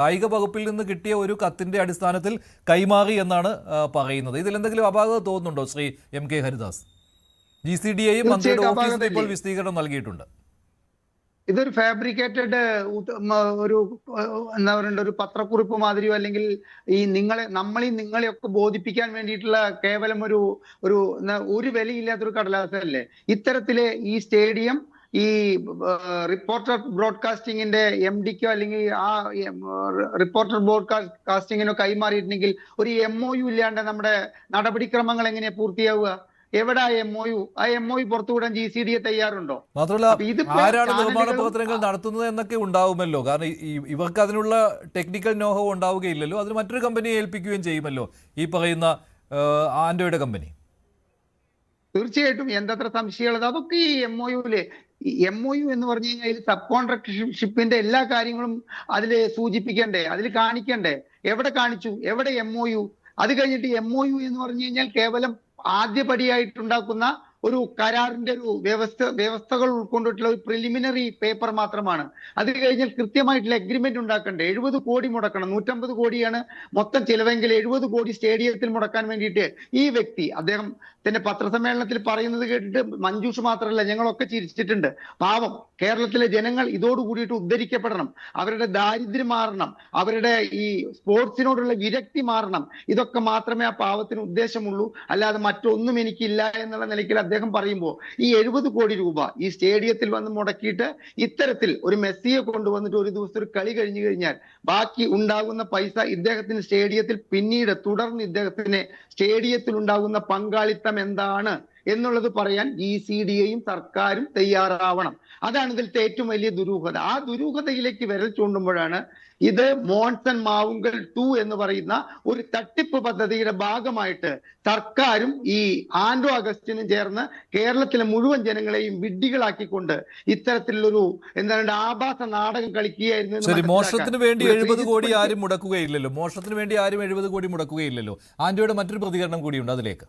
കായിക വകുപ്പിൽ നിന്ന് കിട്ടിയ ഒരു കത്തിന്റെ അടിസ്ഥാനത്തിൽ കൈമാറി എന്നാണ് പറയുന്നത്. ഇതിൽ എന്തെങ്കിലും അപാകത തോന്നുന്നുണ്ടോ ശ്രീ MK ഹരിദാസ്? GCDAയും മന്ത്രിയുടെ ഓഫീസിൽ ഇപ്പോൾ വിശദീകരണം നൽകിയിട്ടുണ്ട്. ഇതൊരു ഫാബ്രിക്കേറ്റഡ് ഒരു എന്താ പറയണ്ട ഒരു പത്രക്കുറിപ്പ് മാതിരിയോ അല്ലെങ്കിൽ ഈ നിങ്ങളെയൊക്കെ ബോധിപ്പിക്കാൻ വേണ്ടിയിട്ടുള്ള കേവലം ഒരു വിലയില്ലാത്തൊരു കടലാസല്ലേ ഇത്തരത്തിലെ ഈ സ്റ്റേഡിയം ഈ റിപ്പോർട്ടർ ബ്രോഡ്കാസ്റ്റിംഗിന്റെ MDക്കോ അല്ലെങ്കിൽ ആ റിപ്പോർട്ടർ ബ്രോഡ്കാസ്റ്റിങ്ങിനോ കൈമാറിയിട്ടുണ്ടെങ്കിൽ ഒരു MOU ഇല്ലാണ്ട് നമ്മുടെ നടപടിക്രമങ്ങൾ എങ്ങനെയാ പൂർത്തിയാവുക? എവിടെ ആ MOU പുറത്തുവിടാൻ GCDA തയ്യാറുണ്ടോ? മാത്രമല്ല ആരാണ് നിർമ്മാണ പ്രവർത്തനങ്ങൾ നടത്തുന്നത് എന്നൊക്കെ ഉണ്ടാവുമല്ലോ. കാരണം ഇവർക്ക് അതിനുള്ള ടെക്നിക്കൽ നോഹോ ഉണ്ടാവുകയില്ലല്ലോ. അതിന് മറ്റൊരു കമ്പനിയെ ഏൽപ്പിക്കുകയും ചെയ്യുമല്ലോ, ഈ പറയുന്ന ആൻഡ്രോയിഡ് കമ്പനി. തീർച്ചയായിട്ടും എന്തത്ര സംശയമുള്ളത് അതൊക്കെ ഈ MOU എന്ന് പറഞ്ഞു കഴിഞ്ഞാൽ സബ് കോൺട്രാക്ടർഷിപ്പിന്റെ എല്ലാ കാര്യങ്ങളും അതിൽ സൂചിപ്പിക്കണ്ടേ, അതിൽ കാണിക്കണ്ടേ? എവിടെ കാണിച്ചു? എവിടെ MOU? അത് കഴിഞ്ഞിട്ട് MOU എന്ന് പറഞ്ഞു കഴിഞ്ഞാൽ കേവലം ആദ്യപടിയായിട്ടുണ്ടാക്കുന്ന ഒരു കരാറിന്റെ ഒരു വ്യവസ്ഥകൾ ഉൾക്കൊണ്ടിട്ടുള്ള ഒരു പ്രിലിമിനറി പേപ്പർ മാത്രമാണ്. അത് കഴിഞ്ഞാൽ കൃത്യമായിട്ടുള്ള എഗ്രിമെന്റ് ഉണ്ടാക്കണ്ടേ? 70 കോടി മുടക്കണം. 150 കോടിയാണ് മൊത്തം ചിലവെങ്കിൽ 70 കോടി സ്റ്റേഡിയത്തിൽ മുടക്കാൻ വേണ്ടിയിട്ട് ഈ വ്യക്തി അദ്ദേഹത്തിന്റെ പത്രസമ്മേളനത്തിൽ പറയുന്നത് കേട്ടിട്ട് മഞ്ജുഷ് മാത്രമല്ല ഞങ്ങളൊക്കെ ചിരിച്ചിട്ടുണ്ട്. പാവം കേരളത്തിലെ ജനങ്ങൾ ഇതോടുകൂടിയിട്ട് ഉദ്ധരിക്കപ്പെടണം. അവരുടെ ദാരിദ്ര്യം മാറണം, അവരുടെ ഈ സ്പോർട്സിനോടുള്ള വിരക്തി മാറണം. ഇതൊക്കെ മാത്രമേ ആ പാവത്തിന് ഉദ്ദേശമുള്ളൂ, അല്ലാതെ മറ്റൊന്നും എനിക്കില്ല എന്നുള്ള നിലയ്ക്ക് അദ്ദേഹം പറയുമ്പോൾ ഈ 70 കോടി രൂപ ഈ സ്റ്റേഡിയത്തിൽ വന്ന് മുടക്കിയിട്ട് ഇത്തരത്തിൽ ഒരു മെസ്സിയെ കൊണ്ടുവന്നിട്ട് ഒരു ദിവസം ഒരു കളി കഴിഞ്ഞു കഴിഞ്ഞാൽ ബാക്കി ഉണ്ടാകുന്ന പൈസ ഇദ്ദേഹത്തിന് സ്റ്റേഡിയത്തിൽ പിന്നീട് തുടർന്ന് ഇദ്ദേഹത്തിന് സ്റ്റേഡിയത്തിൽ ഉണ്ടാകുന്ന പങ്കാളിത്തം എന്താണ് എന്നുള്ളത് പറയാൻ GCDAയും സർക്കാരും തയ്യാറാവണം. അതാണ് ഇതിലത്തെ ഏറ്റവും വലിയ ദുരൂഹത. ആ ദുരൂഹതയിലേക്ക് വിരൽ ചൂണ്ടുമ്പോഴാണ് ഇത് മോൺസൺ മാവുങ്കൽ 2 എന്ന് പറയുന്ന ഒരു തട്ടിപ്പ് പദ്ധതിയുടെ ഭാഗമായിട്ട് സർക്കാരും ഈ ആൻഡ്രോ അഗസ്റ്റിനും ചേർന്ന് കേരളത്തിലെ മുഴുവൻ ജനങ്ങളെയും വിഡ്ഢികളാക്കിക്കൊണ്ട് ഇത്തരത്തിലുള്ളൊരു എന്താണ് ആഭാസ നാടകം കളിക്കുകയായിരുന്നു. മോഷണത്തിന് വേണ്ടി 70 കോടി ആരും മുടക്കുകയില്ലല്ലോ. മോഷണത്തിന് വേണ്ടി ആരും 70 കോടി മുടക്കുകയില്ലല്ലോ. ആൻഡ്രോയുടെ മറ്റൊരു പ്രതികരണം കൂടിയുണ്ട് അതിലേക്ക്.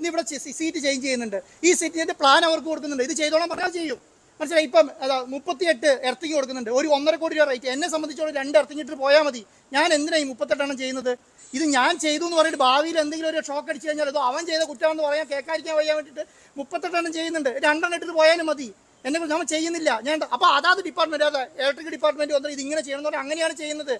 ഇവിടെ സീറ്റ് ചേഞ്ച് ചെയ്യുന്നുണ്ട്. ഈ സീറ്റിന്റെ പ്ലാൻ അവർക്ക് കൊടുക്കുന്നുണ്ട്. ഇത് ചെയ്തോളാൻ പറഞ്ഞാൽ ചെയ്യും. മനസ്സിലായി? ഇപ്പം 38 എർത്തിങ് കൊടുക്കുന്നുണ്ട്. ഒരു 1.5 കോടി രൂപ റേറ്റ്. എന്നെ സംബന്ധിച്ചോളം 2 എർത്തിങ് ഇട്ട് പോയാൽ മതി. ഞാൻ എന്തിനായി 38 ചെയ്യുന്നത്? ഇത് ഞാൻ ചെയ്തു എന്ന് പറഞ്ഞിട്ട് ഭാവിയിൽ എന്തെങ്കിലും ഒരു ഷോക്ക് അടിച്ചു കഴിഞ്ഞാൽ അതോ അവൻ ചെയ്ത കുറ്റമാണെന്ന് പറയാൻ കേൾക്കാതിരിക്കാൻ വയ്യാൻ വേണ്ടിയിട്ട് 38 ചെയ്യുന്നുണ്ട്. 2 ഇട്ടിട്ട് പോയാലും മതി. എന്നെ നമ്മൾ ചെയ്യുന്നില്ല. ഞാൻ അപ്പോൾ അതാത് ഡിപ്പാർട്ട്മെന്റ്, അതാ ഇലക്ട്രിക് ഡിപ്പാർട്ട്മെന്റ് വന്നിട്ട് ഇത് ഇങ്ങനെ ചെയ്യണമെന്ന് പറഞ്ഞാൽ അങ്ങനെയാണ് ചെയ്യുന്നത്.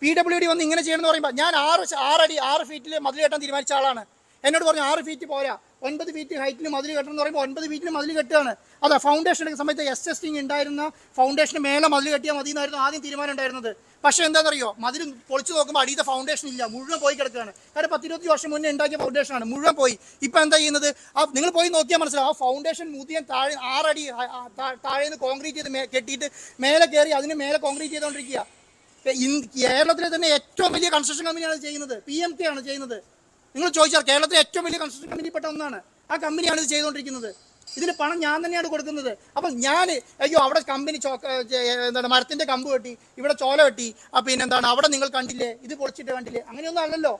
PWD വന്ന് ഇങ്ങനെ ചെയ്യണമെന്ന് പറയുമ്പോൾ ഞാൻ 6 ഫീറ്റിൽ മതിൽ കെട്ടാൻ തീരുമാനിച്ച ആളാണ്. എന്നോട് പറഞ്ഞു 6 ഫീറ്റ് പോരാ, 9 ഫീറ്റ് ഹൈറ്റിൽ മതിൽ കെട്ടണം എന്ന് പറയുമ്പോൾ 9 ഫീറ്റിൽ മതിൽ കെട്ടുകയാണ്. അതാ ഫൗണ്ടേഷൻ എടുക്കുന്ന സമയത്ത് ടെസ്റ്റിംഗ് ഉണ്ടായിരുന്ന ഫൗണ്ടേഷന് മേലെ മതിൽ കെട്ടിയാൽ മതി എന്നായിരുന്നു ആദ്യം തീരുമാനം ഉണ്ടായിരുന്നത്. പക്ഷേ എന്താണെന്നറിയോ, മതിൽ പൊളിച്ചു നോക്കുമ്പോൾ അടിയത്തെ ഫൗണ്ടേഷൻ ഇല്ല, മുഴുവൻ പോയി കിടക്കുകയാണ്. കാരണം 10-20 വർഷം മുന്നേ ഉണ്ടാക്കിയ ഫൗണ്ടേഷനാണ്, മുഴുവൻ പോയി. ഇപ്പം എന്താ ചെയ്യുന്നത്? നിങ്ങൾ പോയി നോക്കിയാൽ മനസ്സിലാവും. ആ ഫൗണ്ടേഷൻ മുതിയാൻ 6 അടി താഴേന്ന് കോൺക്രീറ്റ് ചെയ്ത് കെട്ടിയിട്ട് മേലെ കയറി അതിന് മേലെ കോൺക്രീറ്റ് ചെയ്തുകൊണ്ടിരിക്കുക. കേരളത്തിലെ തന്നെ ഏറ്റവും വലിയ കൺസ്ട്രക്ഷൻ കമ്പനിയാണ് ചെയ്യുന്നത്. PMK ആണ് ചെയ്യുന്നത്. നിങ്ങൾ ചോദിച്ചാൽ കേരളത്തിലെ ഏറ്റവും വലിയ കൺസ്ട്രക്ഷൻ കമ്പനിപ്പെട്ട ഒന്നാണ്. ആ കമ്പനിയാണ് ഇത് ചെയ്തുകൊണ്ടിരിക്കുന്നത്. ഇതിന് പണം ഞാൻ തന്നെയാണ് കൊടുക്കുന്നത്. അപ്പം ഞാൻ അവിടെ കമ്പനി എന്താണ് മരത്തിന്റെ കമ്പ് കെട്ടി, ഇവിടെ ചോല കെട്ടി, പിന്നെ എന്താണ് അവിടെ നിങ്ങൾ കണ്ടില്ലേ, ഇത് പൊളിച്ചിട്ട് കണ്ടില്ലേ, അങ്ങനെയൊന്നും അല്ലല്ലോ.